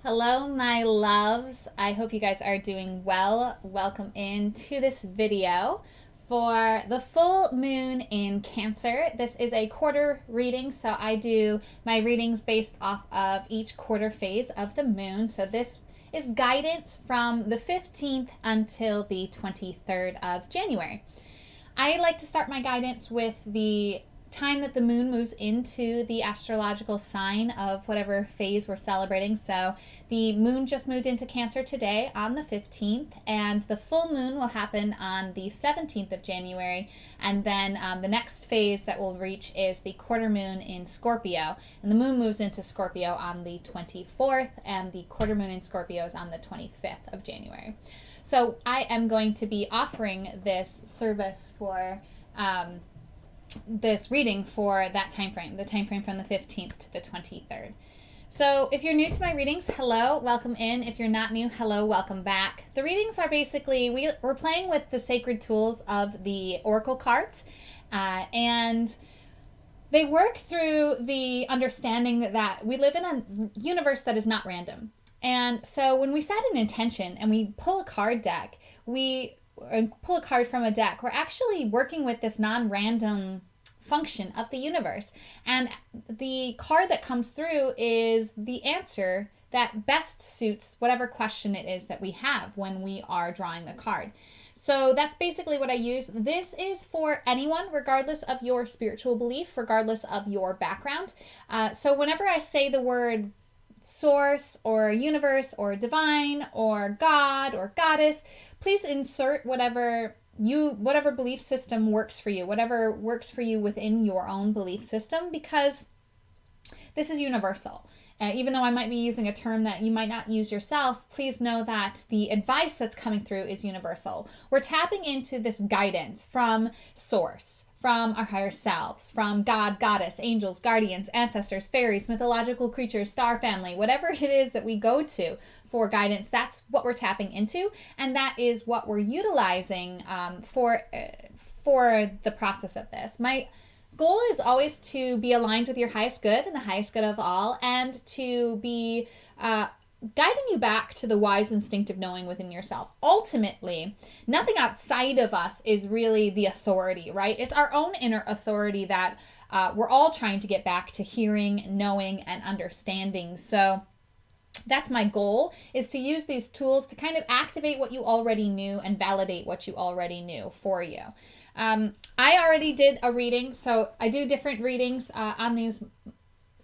Hello, my loves. I hope you guys are doing well. Welcome into this video for the full moon in Cancer. This is a quarter reading, so I do my readings based off of each quarter phase of the moon. So this is guidance from the 15th until the 23rd of January. I like to start my guidance with the time that the moon moves into the astrological sign of whatever phase we're celebrating. So the moon just moved into Cancer today on the 15th, and the full moon will happen on the 17th of January. And then the next phase that we'll reach is the quarter moon in Scorpio. And the moon moves into Scorpio on the 24th, and the quarter moon in Scorpio is on the 25th of January. So I am going to be offering this service for this reading for that time frame, the time frame from the 15th to the 23rd. So if you're new to my readings, hello, welcome in. If you're not new, hello, welcome back. The readings are basically, we're playing with the sacred tools of the oracle cards, and they work through the understanding that we live in a universe that is not random. And so when we set an intention and we pull a card deck, pull a card from a deck, we're actually working with this non-random function of the universe. And the card that comes through is the answer that best suits whatever question it is that we have when we are drawing the card. So that's basically what I use. This is for anyone, regardless of your spiritual belief, regardless of your background. So whenever I say the word source or universe or divine or God or goddess, please insert whatever belief system works for you, whatever works for you within your own belief system, because this is universal. Even though I might be using a term that you might not use yourself, please know that the advice that's coming through is universal. We're tapping into this guidance from source, from our higher selves, from God, goddess, angels, guardians, ancestors, fairies, mythological creatures, star family, whatever it is that we go to for guidance. That's what we're tapping into, and that is what we're utilizing for the process of this. My goal is always to be aligned with your highest good and the highest good of all, and to be guiding you back to the wise instinctive knowing within yourself. Ultimately, nothing outside of us is really the authority, right? It's our own inner authority that we're all trying to get back to hearing, knowing, and understanding. So that's my goal, is to use these tools to kind of activate what you already knew and validate what you already knew for you. I already did a reading, so I do different readings on these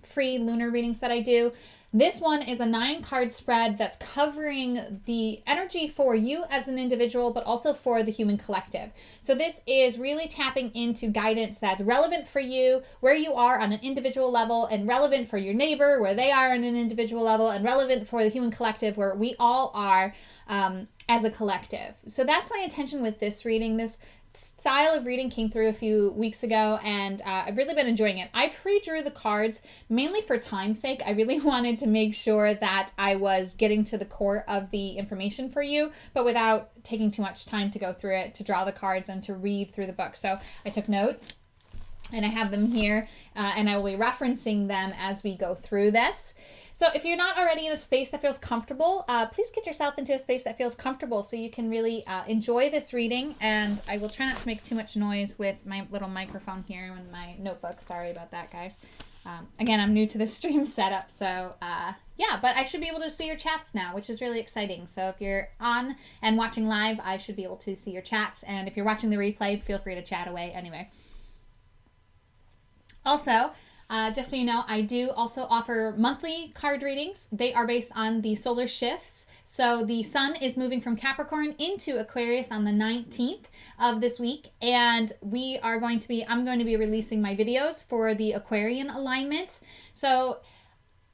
free lunar readings that I do. This one is a 9-card spread that's covering the energy for you as an individual, but also for the human collective. So this is really tapping into guidance that's relevant for you, where you are on an individual level, and relevant for your neighbor, where they are on an individual level, and relevant for the human collective, where we all are as a collective. So that's my intention with this reading. This style of reading came through a few weeks ago, and I've really been enjoying it. I pre-drew the cards mainly for time's sake. I really wanted to make sure that I was getting to the core of the information for you, but without taking too much time to go through it, to draw the cards, and to read through the book. So I took notes, and I have them here, and I will be referencing them as we go through this. So if you're not already in a space that feels comfortable, please get yourself into a space that feels comfortable so you can really enjoy this reading. And I will try not to make too much noise with my little microphone here and my notebook. Sorry about that, guys. Again, I'm new to this stream setup, so yeah, but I should be able to see your chats now, which is really exciting. So if you're on and watching live, I should be able to see your chats. And if you're watching the replay, feel free to chat away anyway. Also, just so you know, I do also offer monthly card readings. They are based on the solar shifts. So the sun is moving from Capricorn into Aquarius on the 19th of this week. And I'm going to be releasing my videos for the Aquarian alignment. So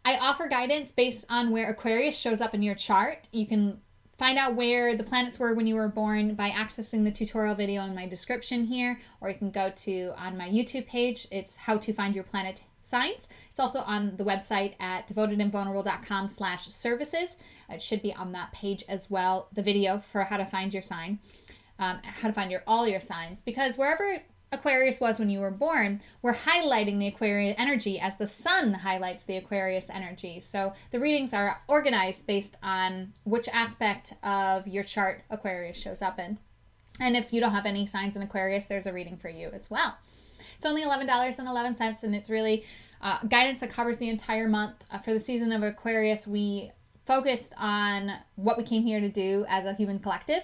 I offer guidance based on where Aquarius shows up in your chart. You can find out where the planets were when you were born by accessing the tutorial video in my description here, or you can go to on my YouTube page. It's How to Find Your Planet Signs. It's also on the website at devotedandvulnerable.com/services. It should be on that page as well, the video for how to find your sign, how to find all your signs, because wherever Aquarius was when you were born, we're highlighting the Aquarius energy as the sun highlights the Aquarius energy. So the readings are organized based on which aspect of your chart Aquarius shows up in. And if you don't have any signs in Aquarius, there's a reading for you as well. It's only $11.11, and it's really guidance that covers the entire month. For the season of Aquarius, we focused on what we came here to do as a human collective,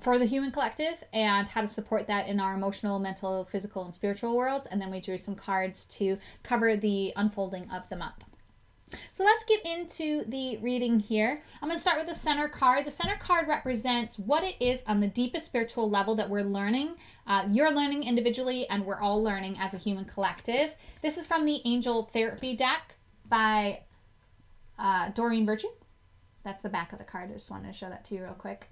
for the human collective, and how to support that in our emotional, mental, physical, and spiritual worlds. And then we drew some cards to cover the unfolding of the month. So let's get into the reading here. I'm going to start with the center card. The center card represents what it is on the deepest spiritual level that we're learning. You're learning individually, and we're all learning as a human collective. This is from the Angel Therapy deck by Doreen Virtue. That's the back of the card. I just wanted to show that to you real quick.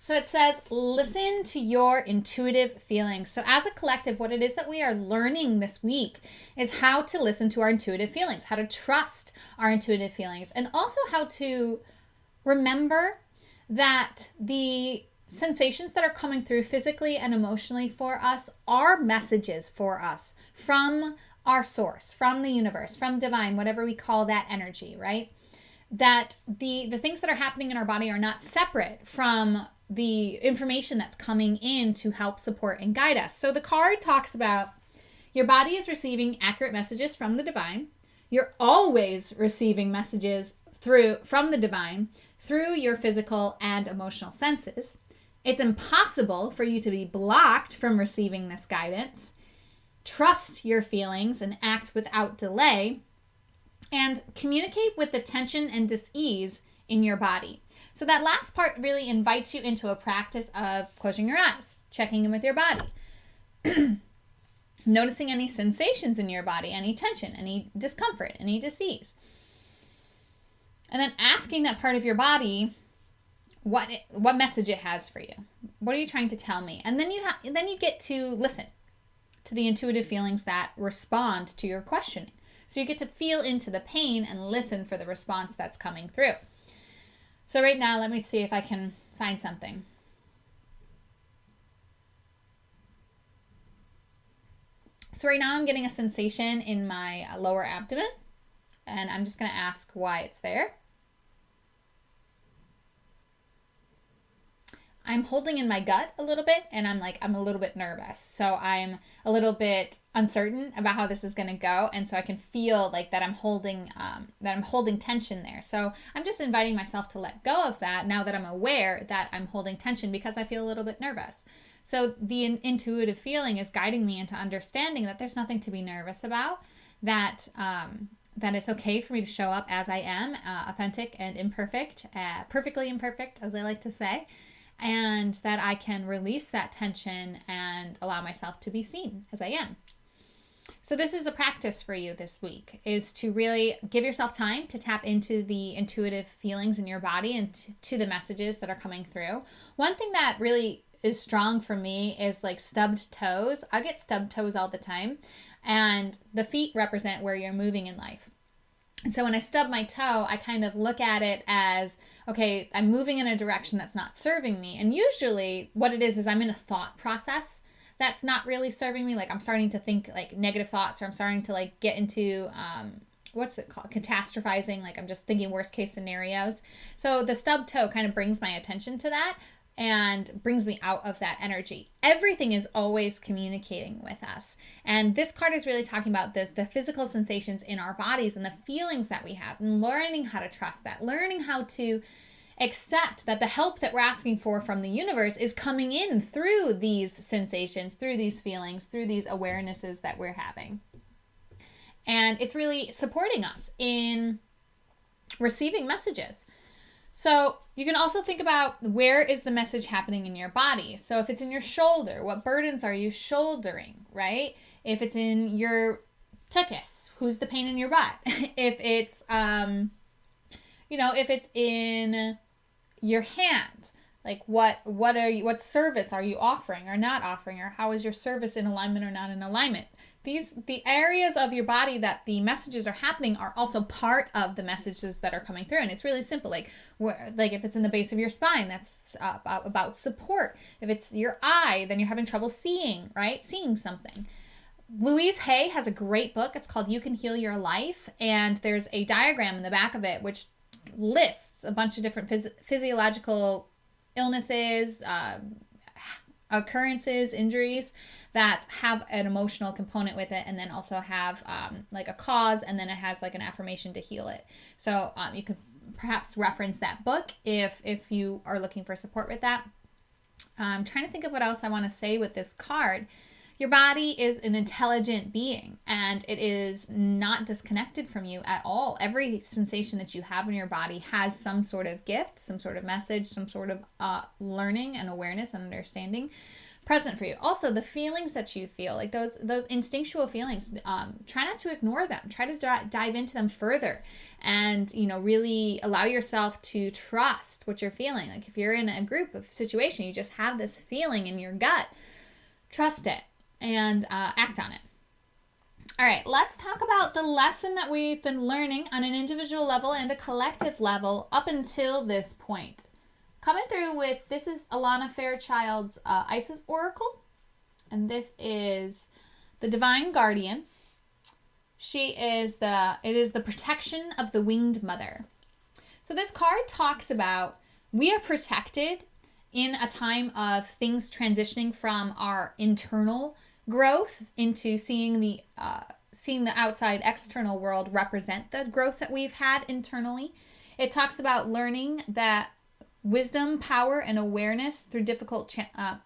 So it says, listen to your intuitive feelings. So as a collective, what it is that we are learning this week is how to listen to our intuitive feelings, how to trust our intuitive feelings, and also how to remember that the sensations that are coming through physically and emotionally for us are messages for us from our source, from the universe, from divine, whatever we call that energy, right? That the things that are happening in our body are not separate from the information that's coming in to help support and guide us. So the card talks about your body is receiving accurate messages from the divine. You're always receiving messages from the divine through your physical and emotional senses. It's impossible for you to be blocked from receiving this guidance. Trust your feelings and act without delay, and communicate with the tension and dis-ease in your body. So that last part really invites you into a practice of closing your eyes, checking in with your body, noticing any sensations in your body, any tension, any discomfort, any dis-ease. And then asking that part of your body what message it has for you. What are you trying to tell me? And then you get to listen to the intuitive feelings that respond to your questioning. So you get to feel into the pain and listen for the response that's coming through. So right now, let me see if I can find something. So right now I'm getting a sensation in my lower abdomen, and I'm just going to ask why it's there. I'm holding in my gut a little bit, and I'm a little bit nervous. So I'm a little bit uncertain about how this is going to go. And so I can feel like that I'm holding tension there. So I'm just inviting myself to let go of that now that I'm aware that I'm holding tension, because I feel a little bit nervous. So the intuitive feeling is guiding me into understanding that there's nothing to be nervous about, that it's okay for me to show up as I am, authentic and imperfect, perfectly imperfect, as I like to say. And that I can release that tension and allow myself to be seen as I am. So this is a practice for you this week, is to really give yourself time to tap into the intuitive feelings in your body and to the messages that are coming through. One thing that really is strong for me is like stubbed toes. I get stubbed toes all the time, and the feet represent where you're moving in life. And so when I stub my toe, I kind of look at it as, okay, I'm moving in a direction that's not serving me. And usually what it is I'm in a thought process that's not really serving me. Like I'm starting to think like negative thoughts, or I'm starting to like get into, what's it called? Catastrophizing. Like I'm just thinking worst case scenarios. So the stub toe kind of brings my attention to that and brings me out of that energy. Everything is always communicating with us. And this card is really talking about the physical sensations in our bodies and the feelings that we have, and learning how to trust that, learning how to accept that the help that we're asking for from the universe is coming in through these sensations, through these feelings, through these awarenesses that we're having. And it's really supporting us in receiving messages. So you can also think about, where is the message happening in your body? So if it's in your shoulder, what burdens are you shouldering, right? If it's in your tuchus, who's the pain in your butt? If it's, if it's in your hand, Like what service are you offering or not offering, or how is your service in alignment or not in alignment? The areas of your body that the messages are happening are also part of the messages that are coming through. And it's really simple. Like if it's in the base of your spine, that's about support. If it's your eye, then you're having trouble seeing, right? Seeing something. Louise Hay has a great book. It's called You Can Heal Your Life. And there's a diagram in the back of it which lists a bunch of different physiological illnesses, occurrences, injuries that have an emotional component with it, and then also have like a cause, and then it has like an affirmation to heal it. So you could perhaps reference that book if you are looking for support with that. I'm trying to think of what else I want to say with this card. Your body is an intelligent being, and it is not disconnected from you at all. Every sensation that you have in your body has some sort of gift, some sort of message, some sort of learning and awareness and understanding present for you. Also, the feelings that you feel, like those instinctual feelings, try not to ignore them. Try to dive into them further, and really allow yourself to trust what you're feeling. Like if you're in a group of situation, you just have this feeling in your gut, trust it and act on it. All right, let's talk about the lesson that we've been learning on an individual level and a collective level up until this point. Coming through with, this is Alana Fairchild's Isis Oracle, and this is the Divine Guardian. It is the protection of the winged mother. So this card talks about we are protected in a time of things transitioning from our internal growth into seeing the outside external world represent the growth that we've had internally. It talks about learning that wisdom, power, and awareness through difficult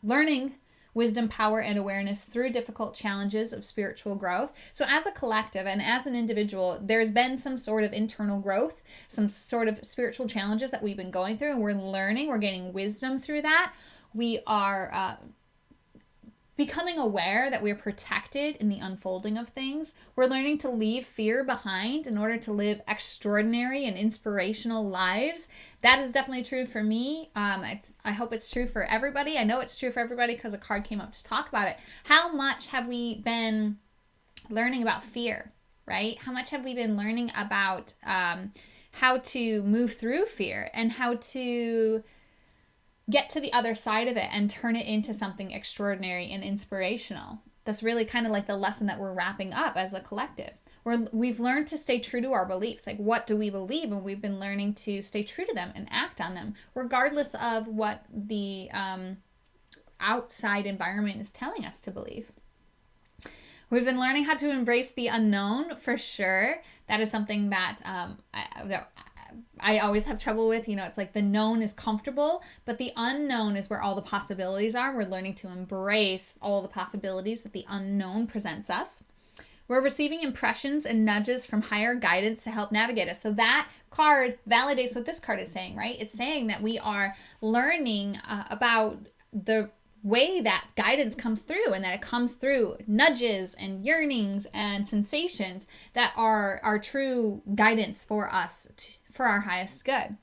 learning wisdom, power, and awareness through difficult challenges of spiritual growth. So as a collective and as an individual, there's been some sort of internal growth, some sort of spiritual challenges that we've been going through, and we're learning, we're gaining wisdom through that. We are becoming aware that we're protected in the unfolding of things. We're learning to leave fear behind in order to live extraordinary and inspirational lives. That is definitely true for me. I hope it's true for everybody. I know it's true for everybody because a card came up to talk about it. How much have we been learning about fear, right? How much have we been learning about how to move through fear and how to get to the other side of it and turn it into something extraordinary and inspirational? That's really kind of like the lesson that we're wrapping up as a collective. We've learned to stay true to our beliefs. Like, what do we believe? And we've been learning to stay true to them and act on them, regardless of what the outside environment is telling us to believe. We've been learning how to embrace the unknown, for sure. That is something that I always have trouble with. It's like the known is comfortable, but the unknown is where all the possibilities are. We're learning to embrace all the possibilities that the unknown presents us. We're receiving impressions and nudges from higher guidance to help navigate us. So that card validates what this card is saying, right? It's saying that we are learning about the way that guidance comes through, and that it comes through nudges and yearnings and sensations that are our true guidance for us, for our highest good.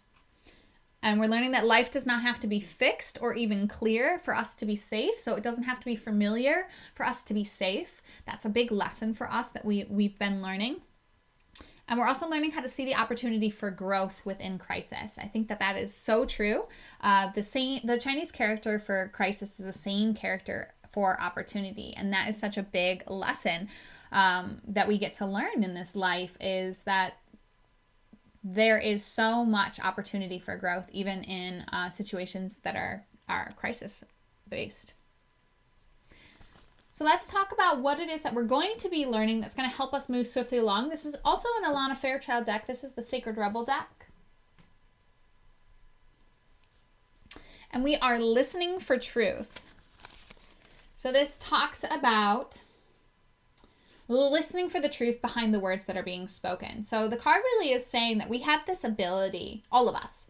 And we're learning that life does not have to be fixed or even clear for us to be safe. So it doesn't have to be familiar for us to be safe. That's a big lesson for us that we've been learning. And we're also learning how to see the opportunity for growth within crisis. I think that is so true. The Chinese character for crisis is the same character for opportunity. And that is such a big lesson that we get to learn in this life, is that there is so much opportunity for growth, even in situations that are crisis-based. So let's talk about what it is that we're going to be learning that's going to help us move swiftly along. This is also an Alana Fairchild deck. This is the Sacred Rebel deck. And we are listening for truth. So this talks about listening for the truth behind the words that are being spoken. So the card really is saying that we have this ability, all of us,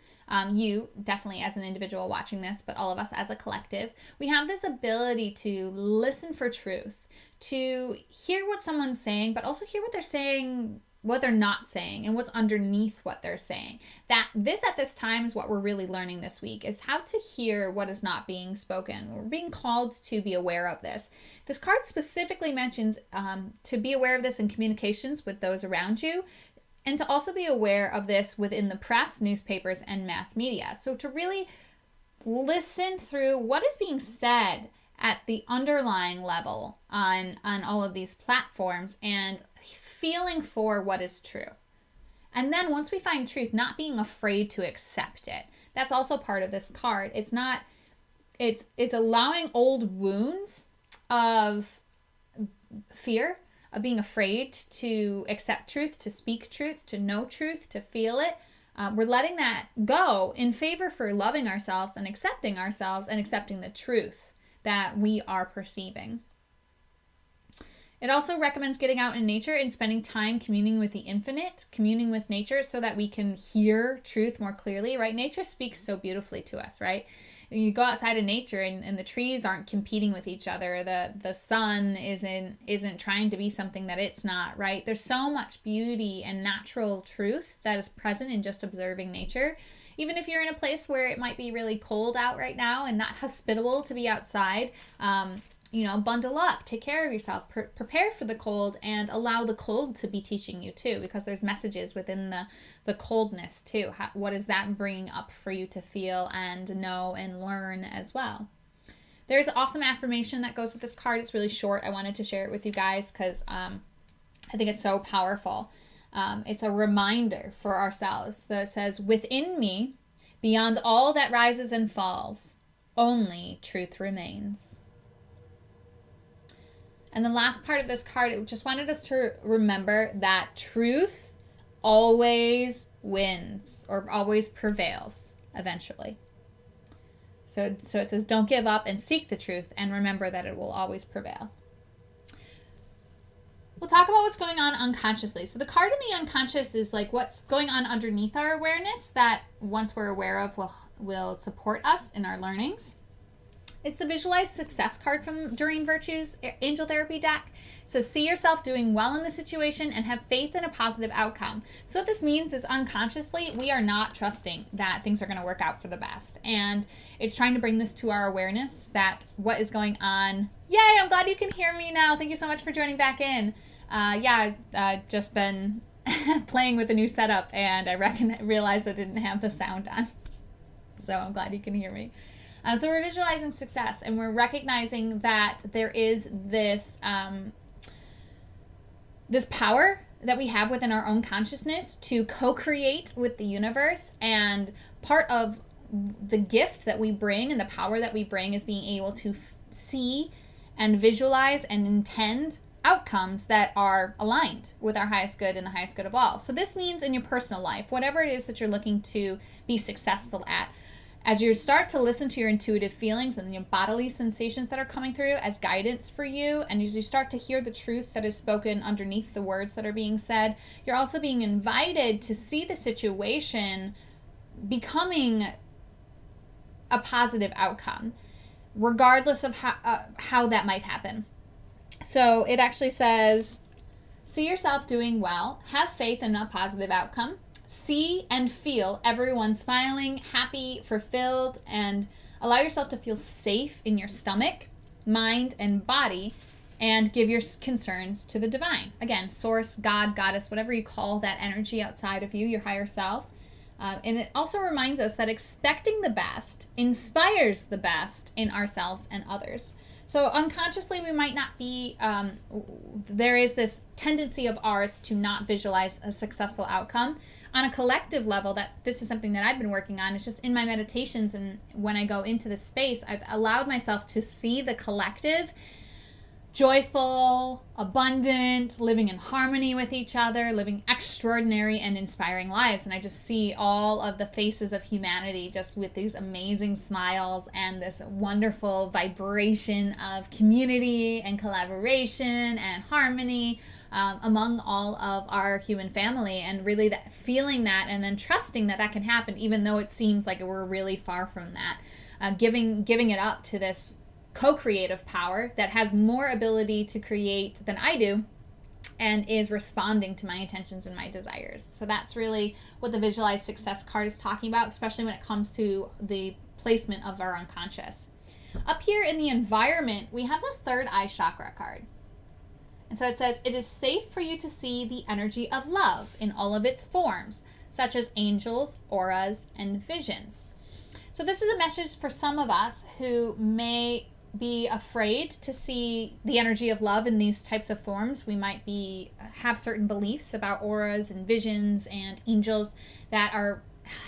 you definitely as an individual watching this, but all of us as a collective, we have this ability to listen for truth, to hear what someone's saying, but also hear what they're saying they're not saying, and what's underneath what they're saying. That this at this time is what we're really learning this week, is how to hear what is not being spoken. We're being called to be aware of this. This card specifically mentions to be aware of this in communications with those around you, and to also be aware of this within the press, newspapers, and mass media. So to really listen through what is being said at the underlying level on all of these platforms, and feeling for what is true. And then once we find truth, not being afraid to accept it. That's also part of this card. It's allowing old wounds of fear, of being afraid to accept truth, to speak truth, to know truth, to feel it. We're letting that go in favor for loving ourselves and accepting the truth that we are perceiving. It also recommends getting out in nature and spending time communing with the infinite, communing with nature, so that we can hear truth more clearly, right? Nature speaks so beautifully to us, right? You go outside in nature and the trees aren't competing with each other. The sun isn't trying to be something that it's not, right? There's so much beauty and natural truth that is present in just observing nature. Even if you're in a place where it might be really cold out right now and not hospitable to be outside, bundle up, take care of yourself, prepare for the cold, and allow the cold to be teaching you too, because there's messages within the coldness too. What is that bringing up for you to feel and know and learn as well? There's an awesome affirmation that goes with this card. It's really short. I wanted to share it with you guys because I think it's so powerful. It's a reminder for ourselves that says, within me, beyond all that rises and falls, only truth remains. And the last part of this card, it just wanted us to remember that truth always wins, or always prevails eventually. So it says, don't give up and seek the truth, and remember that it will always prevail. We'll talk about what's going on unconsciously. So the card in the unconscious is like what's going on underneath our awareness that once we're aware of will support us in our learnings. It's the Visualize Success card from Doreen Virtue's Angel Therapy deck. It says, see yourself doing well in the situation and have faith in a positive outcome. So what this means is unconsciously, we are not trusting that things are going to work out for the best. And it's trying to bring this to our awareness that what is going on. Yay, I'm glad you can hear me now. Thank you so much for joining back in. I've just been playing with the new setup, and I realized I didn't have the sound on. So I'm glad you can hear me. So we're visualizing success, and we're recognizing that there is this this power that we have within our own consciousness to co-create with the universe. And part of the gift that we bring and the power that we bring is being able to see and visualize and intend outcomes that are aligned with our highest good and the highest good of all. So this means in your personal life, whatever it is that you're looking to be successful at, as you start to listen to your intuitive feelings and your bodily sensations that are coming through as guidance for you, and as you start to hear the truth that is spoken underneath the words that are being said, you're also being invited to see the situation becoming a positive outcome, regardless of how that might happen. So it actually says, see yourself doing well, have faith in a positive outcome, see and feel everyone smiling, happy, fulfilled, and allow yourself to feel safe in your stomach, mind, and body, and give your concerns to the divine. Again, source, God, goddess, whatever you call that energy outside of you, your higher self. And it also reminds us that expecting the best inspires the best in ourselves and others. So unconsciously, we might not be, there is this tendency of ours to not visualize a successful outcome. On a collective level, that this is something that I've been working on. It's just in my meditations, and when I go into this space, I've allowed myself to see the collective joyful, abundant, living in harmony with each other, living extraordinary and inspiring lives. And I just see all of the faces of humanity just with these amazing smiles and this wonderful vibration of community and collaboration and harmony among all of our human family. And really that feeling that, and then trusting that that can happen, even though it seems like we're really far from that. Giving it up to this co-creative power that has more ability to create than I do, and is responding to my intentions and my desires. So that's really what the Visualize Success card is talking about, especially when it comes to the placement of our unconscious. Up here in the environment, we have the third eye chakra card. And so it says, it is safe for you to see the energy of love in all of its forms, such as angels, auras, and visions. So this is a message for some of us who may be afraid to see the energy of love in these types of forms. We might have certain beliefs about auras and visions and angels that are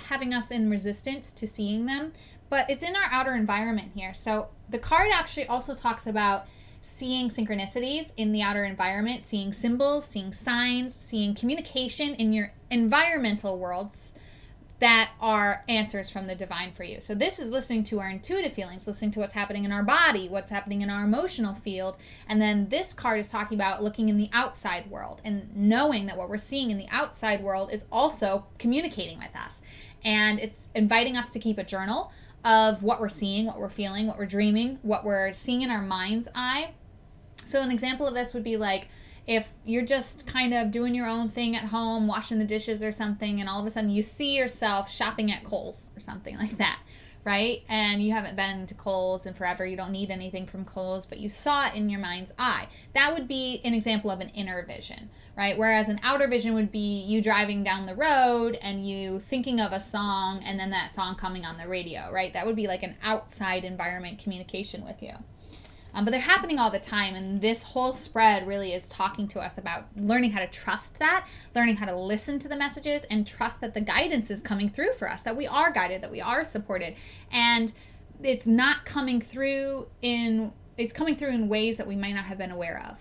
having us in resistance to seeing them, but it's in our outer environment here. So the card actually also talks about seeing synchronicities in the outer environment, seeing symbols, seeing signs, seeing communication in your environmental worlds that are answers from the divine for you. So this is listening to our intuitive feelings, listening to what's happening in our body, what's happening in our emotional field. And then this card is talking about looking in the outside world and knowing that what we're seeing in the outside world is also communicating with us. And it's inviting us to keep a journal of what we're seeing, what we're feeling, what we're dreaming, what we're seeing in our mind's eye. So an example of this would be like, if you're just kind of doing your own thing at home, washing the dishes or something, and all of a sudden you see yourself shopping at Kohl's or something like that, right? And you haven't been to Kohl's in forever, you don't need anything from Kohl's, but you saw it in your mind's eye. That would be an example of an inner vision, right? Whereas an outer vision would be you driving down the road and you thinking of a song and then that song coming on the radio, right? That would be like an outside environment communication with you. But they're happening all the time, and this whole spread really is talking to us about learning how to trust that, learning how to listen to the messages, and trust that the guidance is coming through for us, that we are guided, that we are supported, and it's not coming through it's coming through in ways that we might not have been aware of,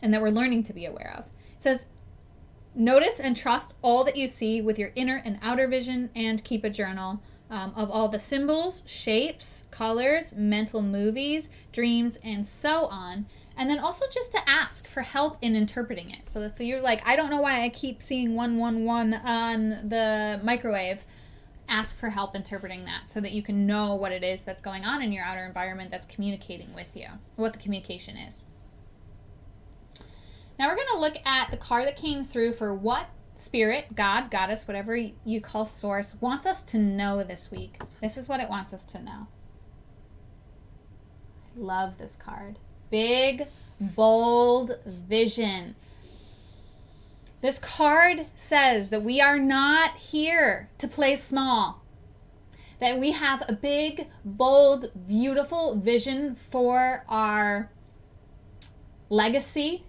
and that we're learning to be aware of. It says, notice and trust all that you see with your inner and outer vision, and keep a journal of all the symbols, shapes, colors, mental movies, dreams, and so on. And then also just to ask for help in interpreting it. So if you're like, I don't know why I keep seeing 111 on the microwave, ask for help interpreting that so that you can know what it is that's going on in your outer environment that's communicating with you, what the communication is. Now we're going to look at the card that came through for what Spirit, God, Goddess, whatever you call Source, wants us to know this week. This is what it wants us to know. I love this card. Big, bold vision. This card says that we are not here to play small. That we have a big, bold, beautiful vision for our legacy.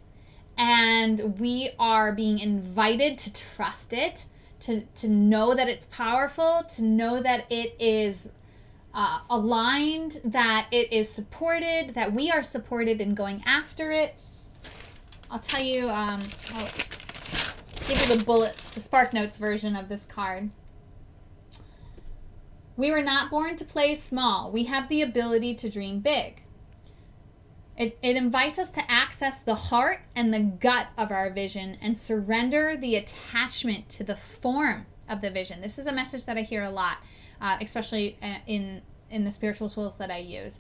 And we are being invited to trust it, to know that it's powerful, to know that it is aligned, that it is supported, that we are supported in going after it. I'll tell you, I'll give you the Spark Notes version of this card. We were not born to play small. We have the ability to dream big. It invites us to access the heart and the gut of our vision and surrender the attachment to the form of the vision. This is a message that I hear a lot, especially in the spiritual tools that I use.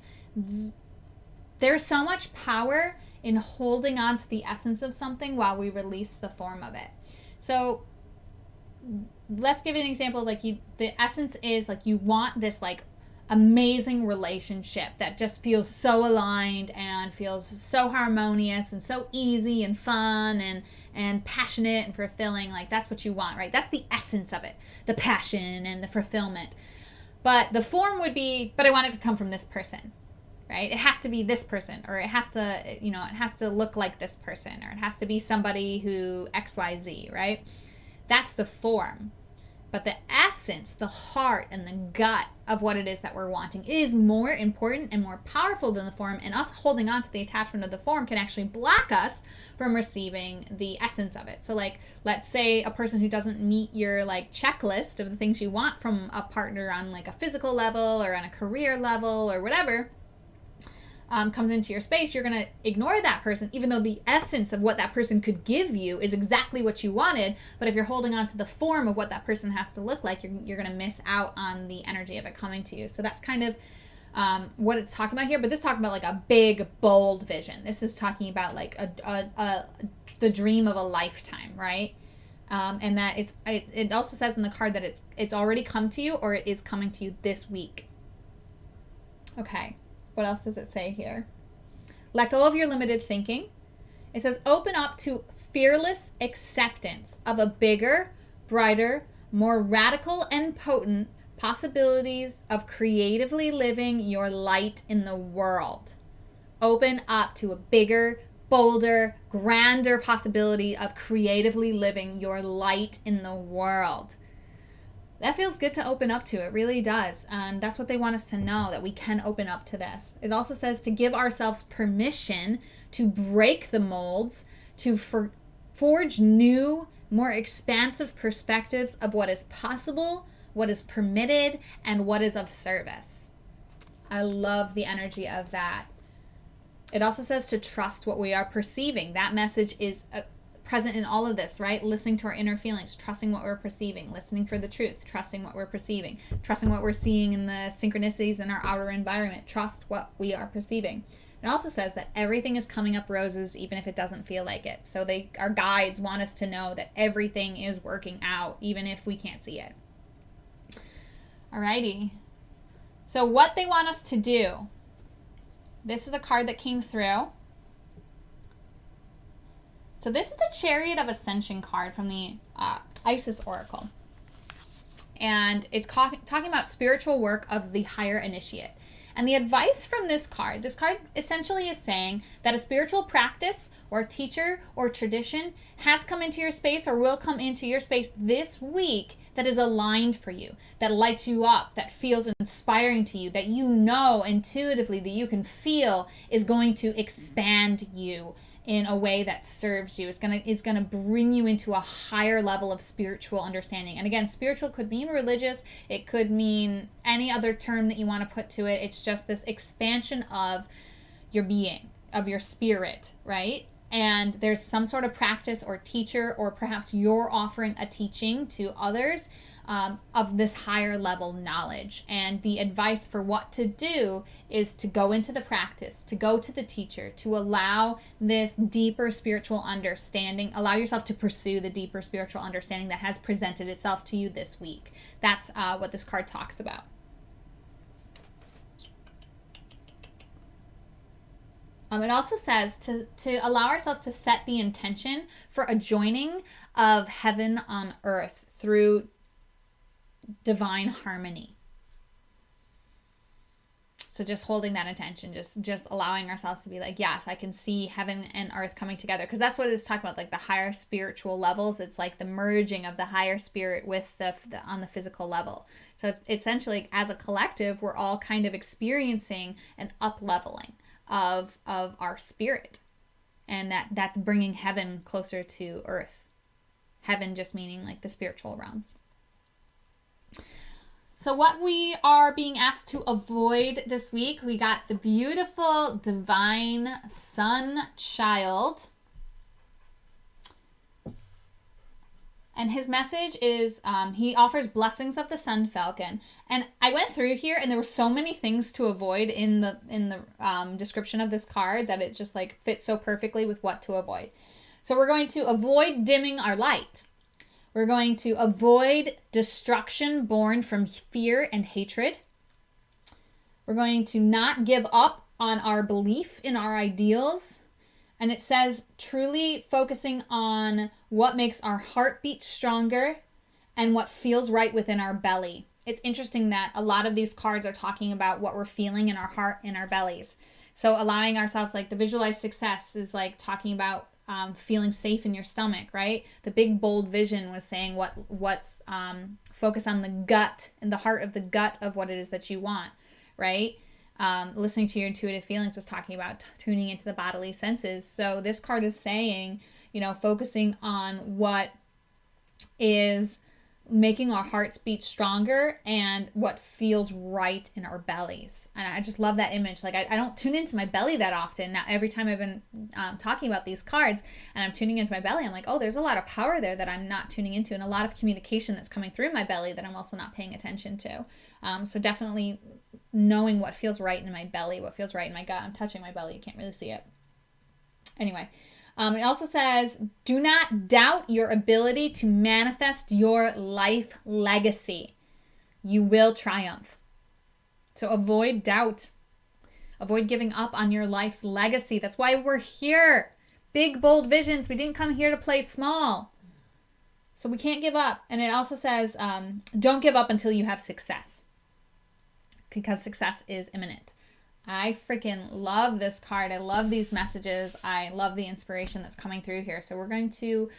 There's so much power in holding on to the essence of something while we release the form of it. So let's give you an example. Like the essence is like you want this like amazing relationship that just feels so aligned and feels so harmonious and so easy and fun and passionate and fulfilling. Like that's what you want, right? That's the essence of it, the passion and the fulfillment. But the form would be, but I want it to come from this person, right? It has to be this person, or it has to look like this person, or it has to be somebody who XYZ, right? That's the form. But the essence, the heart, and the gut of what it is that we're wanting is more important and more powerful than the form, and us holding on to the attachment of the form can actually block us from receiving the essence of it. So like, let's say a person who doesn't meet your like checklist of the things you want from a partner on like a physical level or on a career level or whatever, comes into your space, you're going to ignore that person, even though the essence of what that person could give you is exactly what you wanted. But if you're holding on to the form of what that person has to look like, you're going to miss out on the energy of it coming to you. So that's kind of what it's talking about here, but this is talking about like a big, bold vision. This is talking about like the dream of a lifetime, right? And that it also says in the card that it's already come to you, or it is coming to you this week. Okay, what else does it say here? Let go of your limited thinking. It says open up to fearless acceptance of a bigger, brighter, more radical and potent possibilities of creatively living your light in the world. Open up to a bigger, bolder, grander possibility of creatively living your light in the world. That feels good to open up to. It really does. And that's what they want us to know, that we can open up to this. It also says to give ourselves permission to break the molds, to forge new, more expansive perspectives of what is possible, what is permitted, and what is of service. I love the energy of that. It also says to trust what we are perceiving. That message is present in all of this, right? Listening to our inner feelings, trusting what we're perceiving, listening for the truth, trusting what we're perceiving, trusting what we're seeing in the synchronicities in our outer environment. Trust what we are perceiving. It also says that everything is coming up roses even if it doesn't feel like it. So our guides want us to know that everything is working out even if we can't see it. Alrighty. So what they want us to do. This is the card that came through. So this is the Chariot of Ascension card from the Isis Oracle. And it's talking about spiritual work of the higher initiate. And the advice from this card essentially is saying that a spiritual practice or teacher or tradition has come into your space or will come into your space this week that is aligned for you, that lights you up, that feels inspiring to you, that you know intuitively, that you can feel is going to expand you in a way that serves you. Is gonna bring you into a higher level of spiritual understanding. And again, spiritual could mean religious. It could mean any other term that you want to put to it. It's just this expansion of your being, of your spirit, right? And there's some sort of practice or teacher, or perhaps you're offering a teaching to others of this higher level knowledge. And the advice for what to do is to go into the practice, to go to the teacher, to allow this deeper spiritual understanding, allow yourself to pursue the deeper spiritual understanding that has presented itself to you this week. That's what this card talks about. It also says to allow ourselves to set the intention for a joining of heaven on earth through divine harmony. So just holding that intention, just allowing ourselves to be like, yes, I can see heaven and earth coming together. Because that's what it's talking about, like the higher spiritual levels. It's like the merging of the higher spirit with the on the physical level. So it's essentially, as a collective, we're all kind of experiencing an up-leveling of our spirit, and that's bringing heaven closer to earth. Heaven just meaning like the spiritual realms. So what we are being asked to avoid this week, we got the beautiful divine sun child. And his message is, he offers blessings of the sun falcon. And I went through here, and there were so many things to avoid in the description of this card that it just like fits so perfectly with what to avoid. So we're going to avoid dimming our light. We're going to avoid destruction born from fear and hatred. We're going to not give up on our belief in our ideals. And it says truly focusing on what makes our heart beat stronger and what feels right within our belly. It's interesting that a lot of these cards are talking about what we're feeling in our heart, in our bellies. So allowing ourselves, like the visualized success is like talking about feeling safe in your stomach, right? The big bold vision was saying what's focus on the gut and the heart of the gut of what it is that you want, right? Listening to your intuitive feelings was talking about tuning into the bodily senses. So this card is saying, focusing on what is making our hearts beat stronger and what feels right in our bellies. And I just love that image. Like I don't tune into my belly that often. Now, every time I've been talking about these cards and I'm tuning into my belly, I'm like, oh, there's a lot of power there that I'm not tuning into, and a lot of communication that's coming through my belly that I'm also not paying attention to. So definitely knowing what feels right in my belly, what feels right in my gut. I'm touching my belly. You can't really see it. Anyway. It also says, do not doubt your ability to manifest your life legacy. You will triumph. So avoid doubt. Avoid giving up on your life's legacy. That's why we're here. Big, bold visions. We didn't come here to play small. So we can't give up. And it also says, don't give up until you have success, because success is imminent. I freaking love this card. I love these messages. I love the inspiration that's coming through here. So we're going to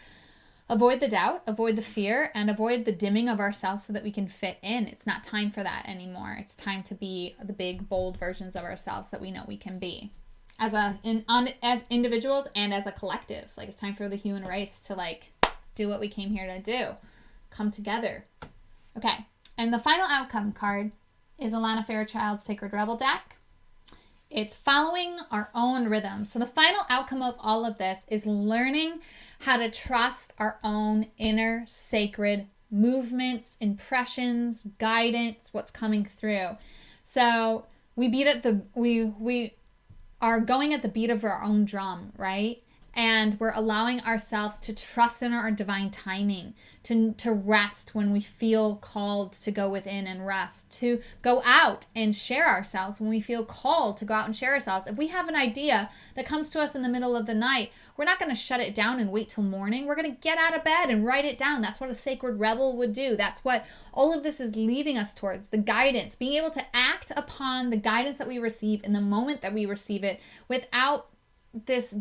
avoid the doubt, avoid the fear, and avoid the dimming of ourselves so that we can fit in. It's not time for that anymore. It's time to be the big, bold versions of ourselves that we know we can be as individuals and as a collective. Like, it's time for the human race to like do what we came here to do. Come together. Okay. And the final outcome card is Alana Fairchild's Sacred Rebel deck. It's following our own rhythm. So the final outcome of all of this is learning how to trust our own inner sacred movements, impressions, guidance, what's coming through. So we are going at the beat of our own drum, right? And we're allowing ourselves to trust in our divine timing, to rest when we feel called to go within and rest, to go out and share ourselves when we feel called to go out and share ourselves. If we have an idea that comes to us in the middle of the night, we're not going to shut it down and wait till morning. We're going to get out of bed and write it down. That's what a sacred rebel would do. That's what all of this is leading us towards, the guidance, being able to act upon the guidance that we receive in the moment that we receive it without this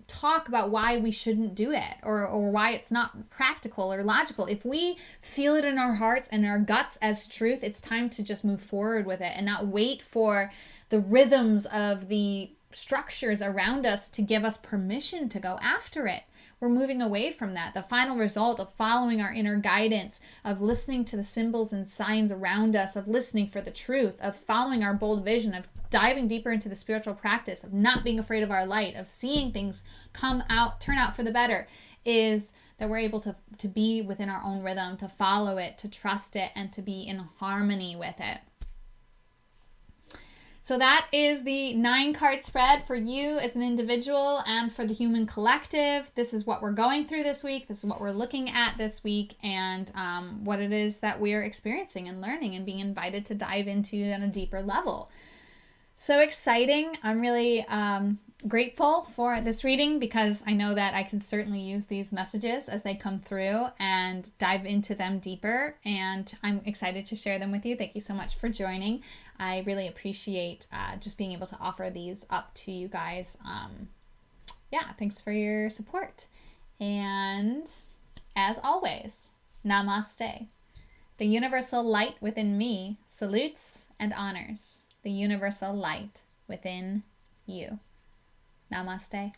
talk about why we shouldn't do it or why it's not practical or logical. If we feel it in our hearts and our guts as truth, it's time to just move forward with it and not wait for the rhythms of the structures around us to give us permission to go after it. We're moving away from that. The final result of following our inner guidance, of listening to the symbols and signs around us, of listening for the truth, of following our bold vision, of diving deeper into the spiritual practice, of not being afraid of our light, of seeing things turn out for the better, is that we're able to be within our own rhythm, to follow it, to trust it, and to be in harmony with it. So that is the 9-card spread for you as an individual and for the human collective. This is what we're going through this week. This is what we're looking at this week, and what it is that we're experiencing and learning and being invited to dive into on a deeper level. So exciting. I'm really grateful for this reading, because I know that I can certainly use these messages as they come through and dive into them deeper. And I'm excited to share them with you. Thank you so much for joining. I really appreciate just being able to offer these up to you guys. Thanks for your support. And as always, Namaste. The universal light within me salutes and honors the universal light within you. Namaste.